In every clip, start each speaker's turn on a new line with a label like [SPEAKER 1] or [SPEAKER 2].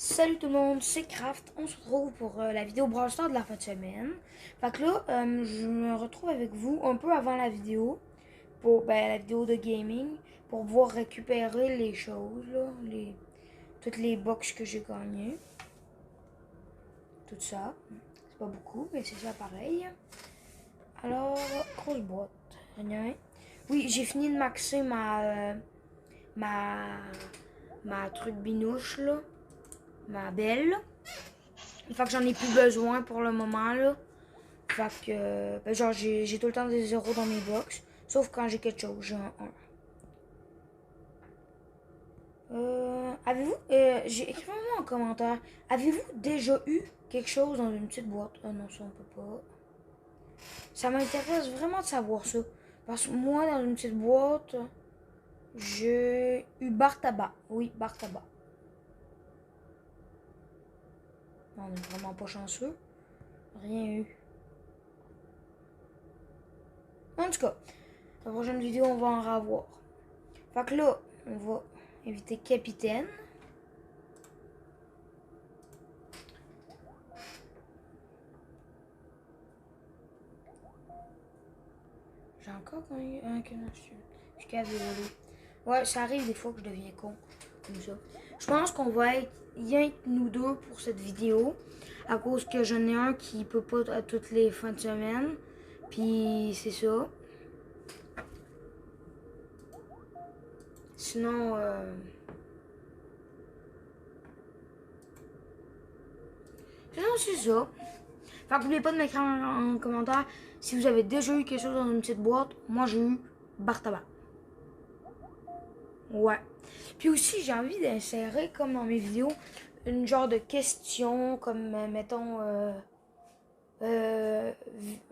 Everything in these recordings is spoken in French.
[SPEAKER 1] Salut tout le monde, c'est Craft. On se retrouve pour la vidéo Brawl Stars de la fin de semaine. Fait que là, je me retrouve avec vous un peu avant la vidéo, pour la vidéo de gaming, pour pouvoir récupérer les choses, là, toutes les box que j'ai gagnées. Tout ça. C'est pas beaucoup, mais c'est ça pareil. Alors, grosse boîte. Rien. Oui, j'ai fini de maxer ma truc binouche, là. Ma belle. Fait que j'en ai plus besoin pour le moment, là. Fait que, genre, j'ai tout le temps des zéros dans mes box. Sauf quand j'ai quelque chose, j'ai un 1. Avez-vous, écrivez-moi en commentaire, avez-vous déjà eu quelque chose dans une petite boîte? Ah non, ça on peut pas. Ça m'intéresse vraiment de savoir ça. Parce que moi, dans une petite boîte, j'ai eu bar tabac. Oui, bar tabac. On est vraiment pas chanceux. Rien eu. En tout cas, la prochaine vidéo, on va en revoir. Fait que là, on va éviter capitaine. J'ai encore un que je suis cavallé. Ouais, ça arrive des fois que je deviens con. Comme ça. Je pense qu'on va être rien que nous deux pour cette vidéo. À cause que j'en ai un qui peut pas à toutes les fins de semaine. Puis c'est ça. Sinon, c'est ça. Fait que n'oubliez pas de m'écrire en commentaire si vous avez déjà eu quelque chose dans une petite boîte. Moi, j'ai eu bar tabac. Ouais. Puis aussi, j'ai envie d'insérer, comme dans mes vidéos, une genre de question, comme, mettons,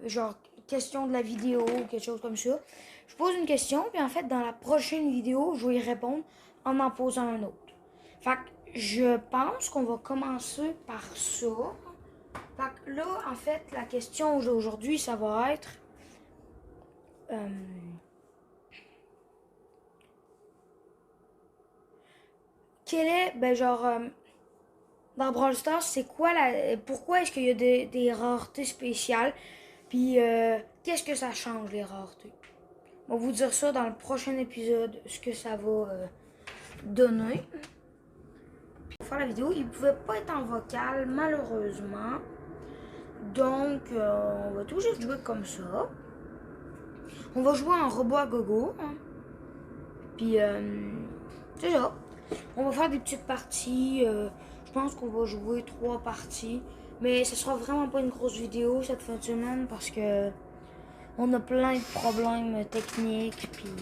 [SPEAKER 1] genre, question de la vidéo, quelque chose comme ça. Je pose une question, puis en fait, dans la prochaine vidéo, je vais y répondre en posant un autre. Fait que je pense qu'on va commencer par ça. Fait que là, en fait, la question d'aujourd'hui, ça va être... quel est, dans Brawl Stars, c'est quoi pourquoi est-ce qu'il y a des raretés spéciales? Puis, qu'est-ce que ça change, les raretés? On va vous dire ça dans le prochain épisode, ce que ça va donner. Pour faire la vidéo, il ne pouvait pas être en vocal, malheureusement. Donc, on va tout juste jouer comme ça. On va jouer en robot à gogo. Hein. Puis, c'est ça. On va faire des petites parties. Je pense qu'on va jouer 3 parties. Mais ce sera vraiment pas une grosse vidéo cette fin de semaine parce que on a plein de problèmes techniques. Puis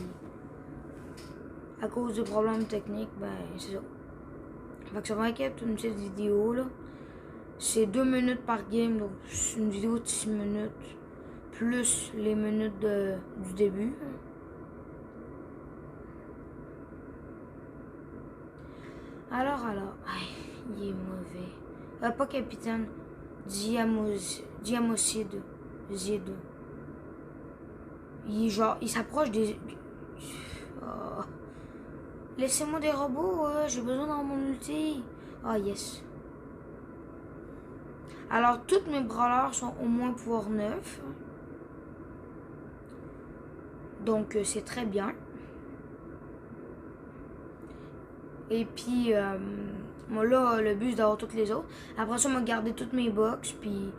[SPEAKER 1] à cause des problèmes techniques, c'est ça. Fait que ça va être une petite vidéo là. C'est 2 minutes par game, donc c'est une vidéo de 6 minutes. Plus les minutes du début. Alors, il est mauvais. Pas capitaine. Diamocide. Zid. Il s'approche des... Oh. Laissez-moi des robots, j'ai besoin dans mon ulti. Ah, yes. Alors, toutes mes brawlers sont au moins pouvoir 9. Donc, c'est très bien. Et puis, moi là, le but c'est d'avoir toutes les autres. Après ça, on va garder toutes mes box. Puis,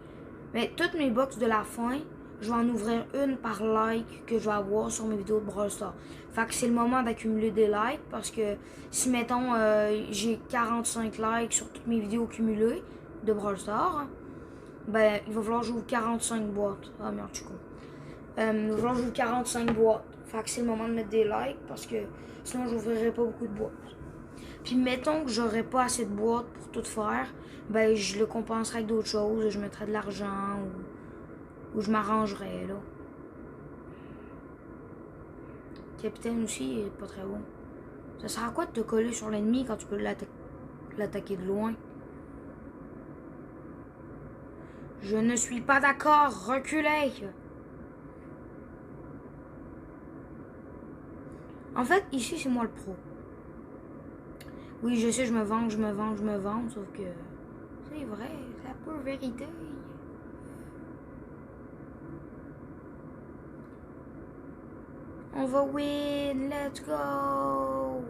[SPEAKER 1] mais toutes mes box de la fin, je vais en ouvrir une par like que je vais avoir sur mes vidéos de Brawl Stars. Fait que c'est le moment d'accumuler des likes. Parce que si, mettons, j'ai 45 likes sur toutes mes vidéos cumulées de Brawl Stars, il va falloir que j'ouvre 45 boîtes. Ah merde, je suis con. Il va falloir que j'ouvre 45 boîtes. Fait que c'est le moment de mettre des likes. Parce que sinon, j'ouvrirai pas beaucoup de boîtes. Puis mettons que j'aurais pas assez de boîtes pour tout faire, je le compenserais avec d'autres choses, je mettrais de l'argent ou je m'arrangerais là. Capitaine aussi, il est pas très bon. Ça sert à quoi de te coller sur l'ennemi quand tu peux l'attaquer de loin? Je ne suis pas d'accord, reculez! En fait, ici c'est moi le pro. Oui, je sais, je me vante, sauf que c'est vrai, c'est la pure vérité. On va win, let's go!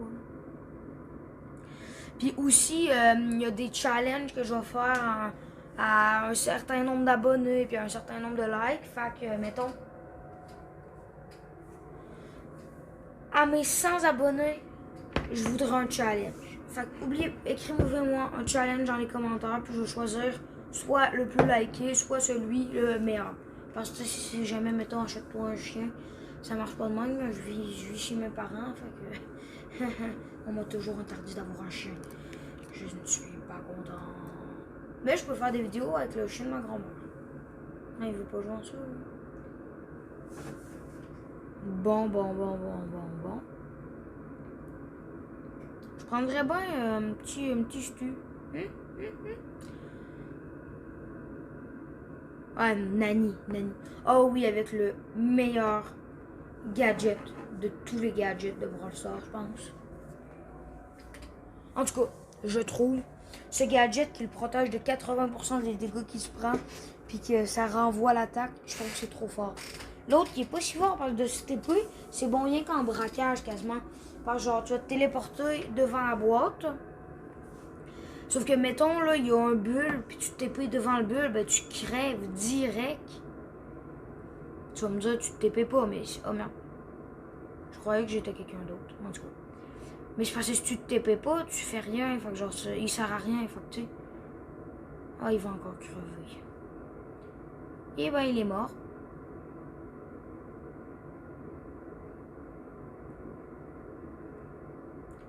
[SPEAKER 1] Puis aussi, il y a des challenges que je vais faire à un certain nombre d'abonnés puis un certain nombre de likes. Fait que, mettons, à mes 100 abonnés, je voudrais un challenge. Fait que, oubliez, écrivez-moi un challenge dans les commentaires, puis je vais choisir soit le plus liké, soit celui le meilleur. Parce que si jamais, mettons, achète-toi un chien, ça marche pas de même. Je vis chez mes parents, fait que on m'a toujours interdit d'avoir un chien. Je ne suis pas content. Mais je peux faire des vidéos avec le chien de ma grand-mère. Non, il veut pas jouer en ça. Bon. Je prendrais bien un petit stu. Ah, Nani. Oh oui, avec le meilleur gadget de tous les gadgets de Brawl Stars, je pense. En tout cas, je trouve ce gadget qui le protège de 80% des dégâts qu'il se prend, puis que ça renvoie l'attaque, je trouve que c'est trop fort. L'autre qui est pas si fort parce que de cette épée, c'est bon rien qu'en braquage quasiment. Parce que genre, tu vas te téléporter devant la boîte. Sauf que mettons là, il y a un bulle, puis tu t'épées devant le bulle, ben tu crèves direct. Tu vas me dire, tu t'épées pas, mais oh merde. Je croyais que j'étais quelqu'un d'autre. En tout cas. Mais je pensais que si tu t'épées pas, tu fais rien. Fait que genre, il sert à rien. Fait que tu sais. Ah, il va encore crever. Et ben, il est mort.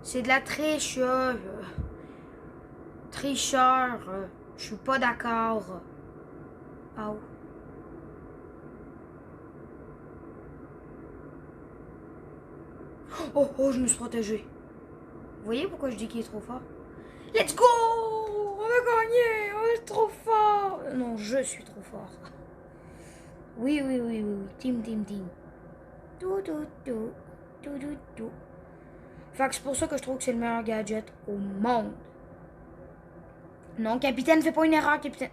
[SPEAKER 1] C'est de la tricheur. Tricheur. Je suis pas d'accord. Ah. Oh, je me suis protégé. Vous voyez pourquoi je dis qu'il est trop fort? Let's go! On a gagné! On est trop fort! Non, je suis trop fort. Oui. Team. Tout. Fait que c'est pour ça que je trouve que c'est le meilleur gadget au monde. Non, capitaine, fais pas une erreur, capitaine.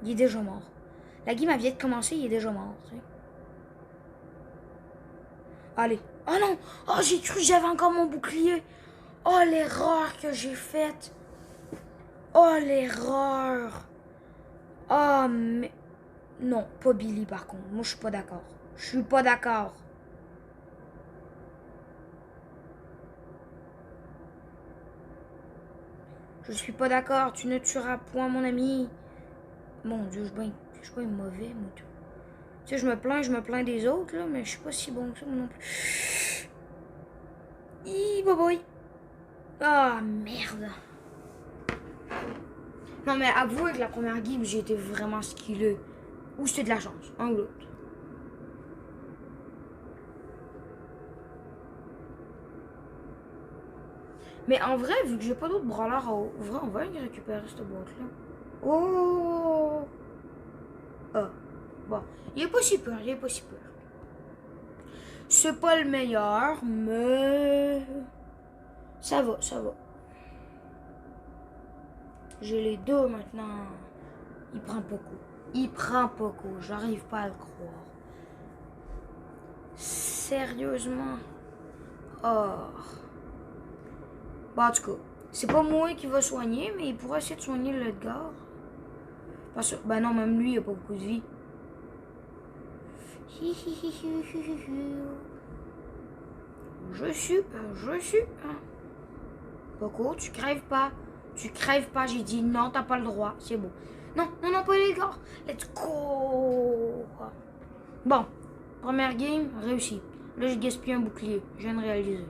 [SPEAKER 1] Il est déjà mort. La game vient de commencer, il est déjà mort. Tu sais. Allez. Oh non! Oh, j'ai cru que j'avais encore mon bouclier. Oh, l'erreur que j'ai faite. Oh, l'erreur. Oh, mais... Non, pas Billy, par contre. Moi, je suis pas d'accord. Je suis pas d'accord. Je suis pas d'accord. Tu ne tueras point mon ami. Mon Dieu, je suis pas mauvais, moi, tout. Tu sais, je me plains des autres, là, mais je suis pas si bon que ça, moi non plus. Boy. Ah, merde. Non, mais avouez que la première game, j'ai été vraiment skillé. Ou c'était de la chance, un ou l'autre. Mais en vrai, vu que j'ai pas d'autres brawlers à ouvrir, on va récupérer cette boîte-là. Oh! Ah. Bon, il est pas si peur, C'est pas le meilleur, mais... Ça va. J'ai les deux maintenant. Il prend pas coup. J'arrive pas à le croire. Sérieusement? Oh. Bon, en tout cas, c'est pas moi qui va soigner, mais il pourrait essayer de soigner le Edgar. Parce que, ben non, même lui, il a pas beaucoup de vie. Je suis. Coco, tu crèves pas. J'ai dit non, t'as pas le droit. C'est bon. Non, pas les gars. Let's go. Bon, première game, réussi. Là, j'ai gaspillé un bouclier. Je viens de réaliser.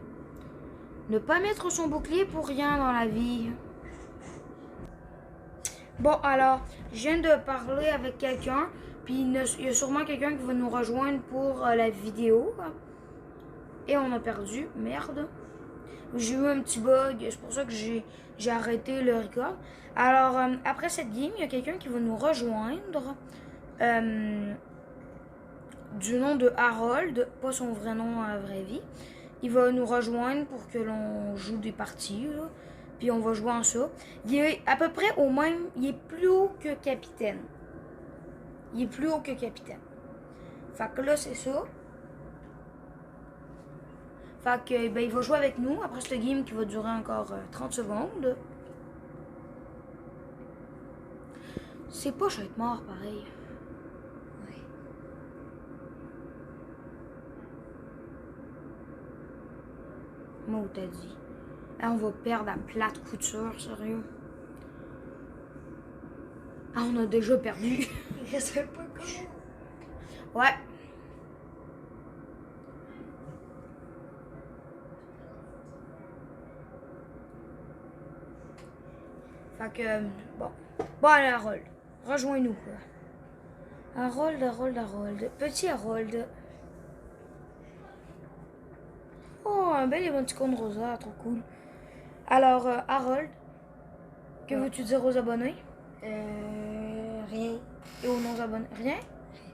[SPEAKER 1] Ne pas mettre son bouclier pour rien dans la vie. Bon, alors, je viens de parler avec quelqu'un. Puis il y a sûrement quelqu'un qui va nous rejoindre pour la vidéo. Et on a perdu. Merde. J'ai eu un petit bug. C'est pour ça que j'ai arrêté le record. Alors, après cette game, il y a quelqu'un qui va nous rejoindre. Du nom de Harold. Pas son vrai nom à la vraie vie. il va nous rejoindre pour que l'on joue des parties, là. Puis on va jouer en ça. Il est à peu près au même, il est plus haut que capitaine. Il est plus haut que capitaine. Fait que là, c'est ça. Fait que, ben, il va jouer avec nous après ce game qui va durer encore 30 secondes. C'est pas je vais être mort pareil.
[SPEAKER 2] Ouais.
[SPEAKER 1] Moi, t'as dit. Ah, on va perdre à plate couture, sérieux. Ah, on a déjà perdu.
[SPEAKER 2] Je sais pas comment.
[SPEAKER 1] Ouais. Fait que, bon. Bon, allez, Harold. Rejoins-nous, quoi. Harold. Petit Harold. Oh, un bel émoticône rosa, trop cool. Alors, Harold, que veux-tu dire aux abonnés?
[SPEAKER 2] Rien.
[SPEAKER 1] Et aux non-abonnés? Rien?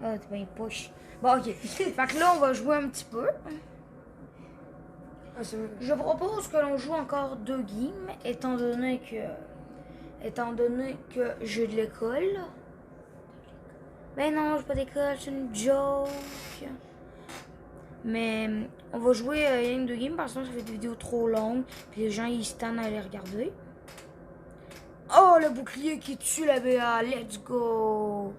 [SPEAKER 1] Ah, t'es bien poche. Bon, ok. Fait que là, on va jouer un petit peu.
[SPEAKER 2] Ah, c'est
[SPEAKER 1] Je propose que l'on joue encore 2 games, étant donné que j'ai de l'école. Ben non, j'ai pas d'école, c'est une joke. Mais on va jouer rien que 2 games parce que sinon ça fait des vidéos trop longues. Puis les gens ils se tannent à les regarder. Oh, le bouclier qui tue la BA, let's go!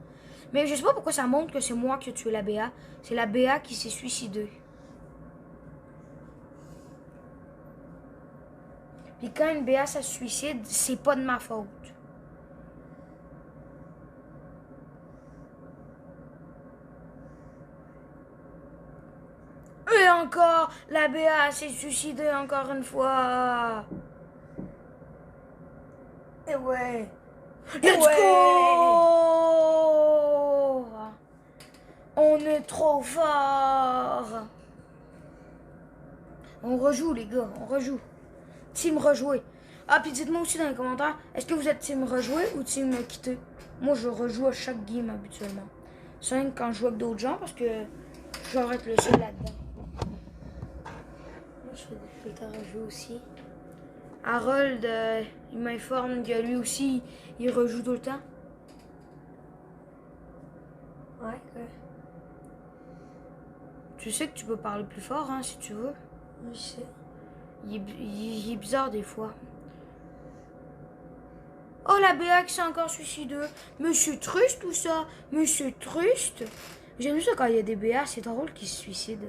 [SPEAKER 1] Mais je sais pas pourquoi ça montre que c'est moi qui ai tué la BA. C'est la BA qui s'est suicidée. Puis quand une BA se suicide, c'est pas de ma faute. Et encore, la BA s'est suicidée encore une fois.
[SPEAKER 2] Et ouais.
[SPEAKER 1] Let's
[SPEAKER 2] ouais.
[SPEAKER 1] go! On est trop fort. On rejoue les gars, on rejoue. Team rejouer. Ah, puis dites-moi aussi dans les commentaires, est-ce que vous êtes team rejouer ou team quitter? Moi, je rejoue à chaque game habituellement. 5 quand je joue avec d'autres gens parce que je vais être le seul là-dedans.
[SPEAKER 2] Moi, je fais tout le temps rejouer aussi.
[SPEAKER 1] Harold, il m'informe que lui aussi, il rejoue tout le temps.
[SPEAKER 2] Ouais.
[SPEAKER 1] Tu sais que tu peux parler plus fort, hein, si tu veux.
[SPEAKER 2] Je sais.
[SPEAKER 1] Il est bizarre des fois. Oh, la BA qui s'est encore suicidée. Monsieur Trust ou ça? Monsieur Trust? J'aime ça quand il y a des BA, c'est drôle qu'ils se suicident.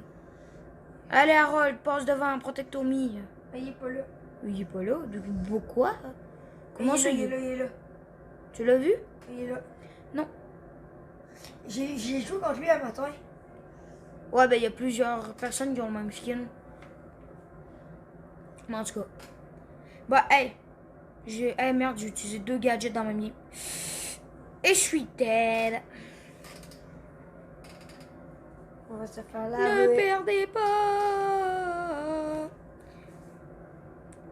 [SPEAKER 1] Allez, Harold, passe devant, protectomie.
[SPEAKER 2] Ah, il est pas là.
[SPEAKER 1] Il est pas là? Quoi? Comment ça?
[SPEAKER 2] Il est là, il est là.
[SPEAKER 1] Tu l'as vu?
[SPEAKER 2] Il est là.
[SPEAKER 1] Non.
[SPEAKER 2] J'ai joué contre lui un matin.
[SPEAKER 1] Ouais, ben il y a plusieurs personnes qui ont le même skin. Mais en tout cas. Bah, hey. Hey, merde, j'ai utilisé 2 gadgets dans ma vie. Et je suis dead.
[SPEAKER 2] On va se faire
[SPEAKER 1] Ne
[SPEAKER 2] laver.
[SPEAKER 1] perdez pas.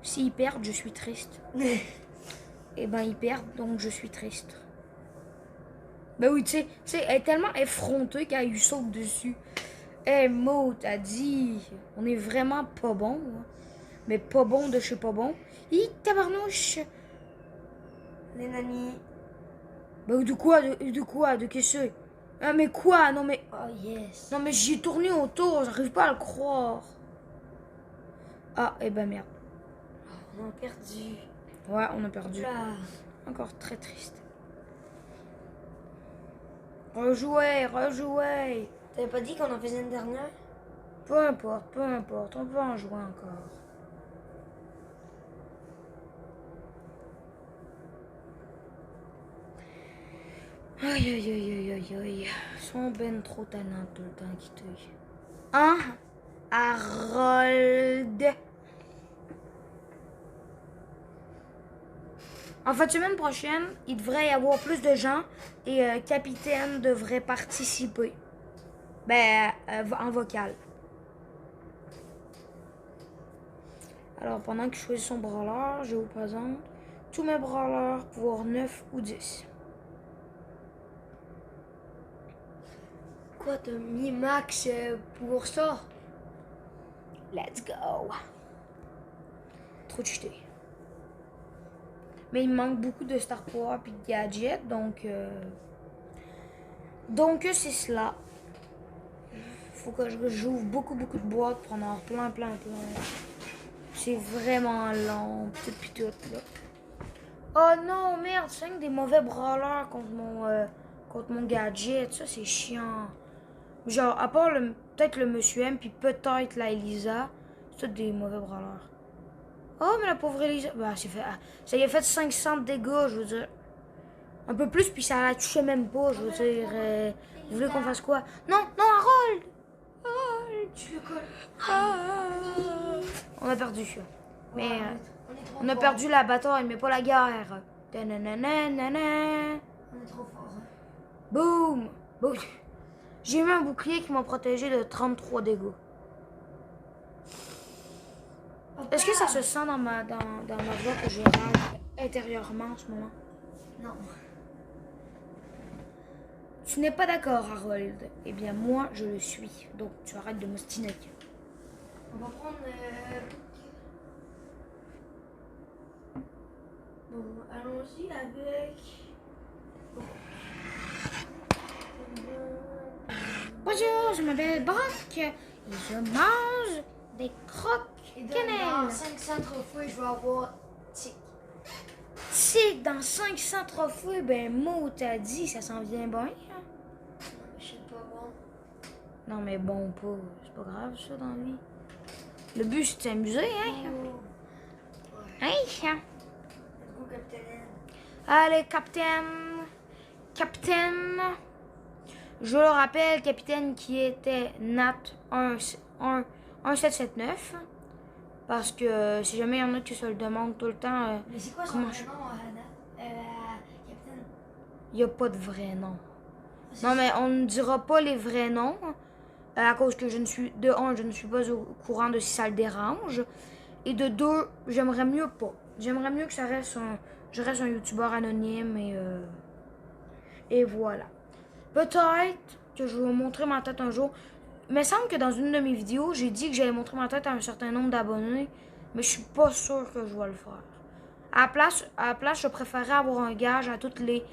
[SPEAKER 1] S'ils perdent, je suis triste. Et ben, ils perdent, donc je suis triste. Ben oui, tu sais, elle est tellement effrontée qu'elle lui saute dessus. Eh, Mo, t'as dit, on est vraiment pas bon. Hein. Mais pas bon de chez pas bon. Hi, tabarnouche.
[SPEAKER 2] Les nannies.
[SPEAKER 1] Ben de quoi, de qu'est-ce que c'est? Ah, mais quoi? Non, mais...
[SPEAKER 2] Oh yes.
[SPEAKER 1] Non, mais j'ai tourné autour, j'arrive pas à le croire. Ah, eh ben merde.
[SPEAKER 2] On a perdu.
[SPEAKER 1] Ouais, on a perdu.
[SPEAKER 2] Là.
[SPEAKER 1] Encore très triste. Rejouez.
[SPEAKER 2] T'avais pas dit qu'on en faisait une dernière?
[SPEAKER 1] Peu importe, on peut en jouer encore. Aïe. Ils sont ben trop talents tout le temps qui tuent. Hein? Harold. En fait, semaine prochaine, il devrait y avoir plus de gens et Capitaine devrait participer. Ben, en vocal. Alors, pendant que je choisis son brawler, je vous présente tous mes brawlers, pouvoir 9 ou 10.
[SPEAKER 2] Quoi, t'as mis max pour ça?
[SPEAKER 1] Let's go. Trop cheaté. Mais il me manque beaucoup de Star Power puis de gadgets, donc c'est cela. Faut que j'ouvre beaucoup de boîtes pour en avoir plein. C'est vraiment long, pis tout là. Oh non, merde, c'est des mauvais brawlers contre mon gadget, ça c'est chiant. Genre, à part peut-être le Monsieur M, puis peut-être la Elisa, c'est tous des mauvais brawlers. Oh, mais la pauvre Elisa, bah, ça y a fait 500 de dégâts, je veux dire. Un peu plus, puis ça la touchait même pas, je veux dire. Vous voulez qu'on fasse quoi? Non, Harold! Harold!
[SPEAKER 2] Tu le colles.
[SPEAKER 1] On a perdu. Mais
[SPEAKER 2] on
[SPEAKER 1] a
[SPEAKER 2] fort.
[SPEAKER 1] perdu la bataille, mais pas la guerre.
[SPEAKER 2] On est trop fort.
[SPEAKER 1] Boum! Boum! J'ai eu un bouclier qui m'a protégé de 33 dégâts. Est-ce que ça se sent dans ma voix que je rage intérieurement en ce moment?
[SPEAKER 2] Non.
[SPEAKER 1] Tu n'es pas d'accord, Harold? Eh bien, moi, je le suis. Donc, tu arrêtes de m'ostiner.
[SPEAKER 2] On va prendre... Bon, allons-y avec...
[SPEAKER 1] Bonjour, je m'appelle Brock et je mange des croques cannelle.
[SPEAKER 2] Dans 500 trophées, je vais avoir tic.
[SPEAKER 1] Si dans 500 trophées, ben Mo t'a dit, ça s'en vient bien. Hein?
[SPEAKER 2] Je sais pas, bon.
[SPEAKER 1] Non mais bon, c'est pas grave ça dans la vie. Le but c'est de s'amuser, hein?
[SPEAKER 2] Ouais.
[SPEAKER 1] Hein?
[SPEAKER 2] Let's go, Capitaine.
[SPEAKER 1] Allez, Capitaine. Je le rappelle, capitaine qui était Nat 1779. Parce que si jamais il y en a qui se le demandent tout le temps.
[SPEAKER 2] Mais c'est quoi son vrai nom, Capitaine?
[SPEAKER 1] Il n'y a pas de vrai nom. Non, mais on ne dira pas les vrais noms. À cause que je ne suis pas au courant de si ça le dérange. Et de deux, j'aimerais mieux pas. J'aimerais mieux que je reste un youtubeur anonyme et voilà. Peut-être que je vais vous montrer ma tête un jour. Il me semble que dans une de mes vidéos, j'ai dit que j'allais montrer ma tête à un certain nombre d'abonnés, mais je suis pas sûre que je vais le faire. À la place, je préférerais avoir un gage à toutes les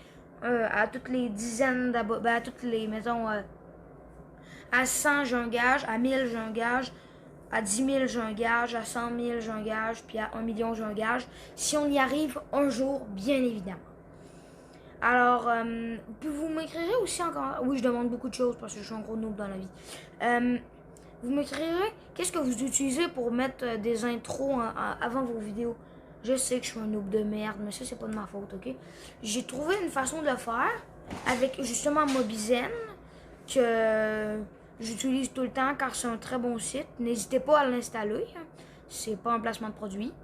[SPEAKER 1] dizaines d'abonnés, ben, à toutes les, mettons, à 100 j'ai un gage, à 1000 j'ai un gage, à 10 000 j'ai un gage, à 100 000 j'ai un gage, puis à 1 million j'ai un gage. Si on y arrive un jour, bien évidemment. Alors, vous m'écrirez aussi encore... Oui, je demande beaucoup de choses parce que je suis un gros noob dans la vie. Vous m'écrirez qu'est-ce que vous utilisez pour mettre des intros avant vos vidéos. Je sais que je suis un noob de merde, mais ça, c'est pas de ma faute, ok? J'ai trouvé une façon de le faire avec justement Mobizen que j'utilise tout le temps car c'est un très bon site. N'hésitez pas à l'installer. C'est pas un placement de produit.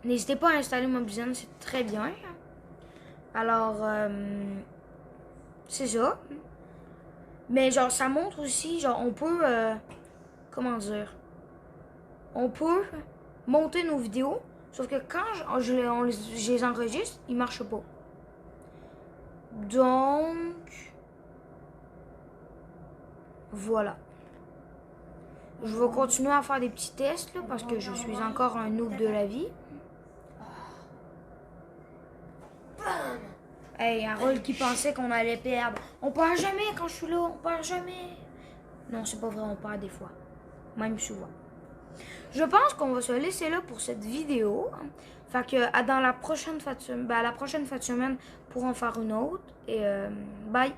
[SPEAKER 1] N'hésitez pas à installer Mobizen, c'est très bien. Alors, c'est ça. Mais genre, ça montre aussi, genre, on peut, comment dire, on peut monter nos vidéos, sauf que quand je les enregistre, ils marchent pas. Donc, voilà. Je vais continuer à faire des petits tests, là, parce que je suis encore un noob de la vie. Hey, Harold qui pensait qu'on allait perdre. On perd jamais quand je suis là, on perd jamais. Non, c'est pas vrai, on perd des fois. Même souvent. Je pense qu'on va se laisser là pour cette vidéo. Fait que dans la prochaine fin de semaine, pour en faire une autre. Et bye.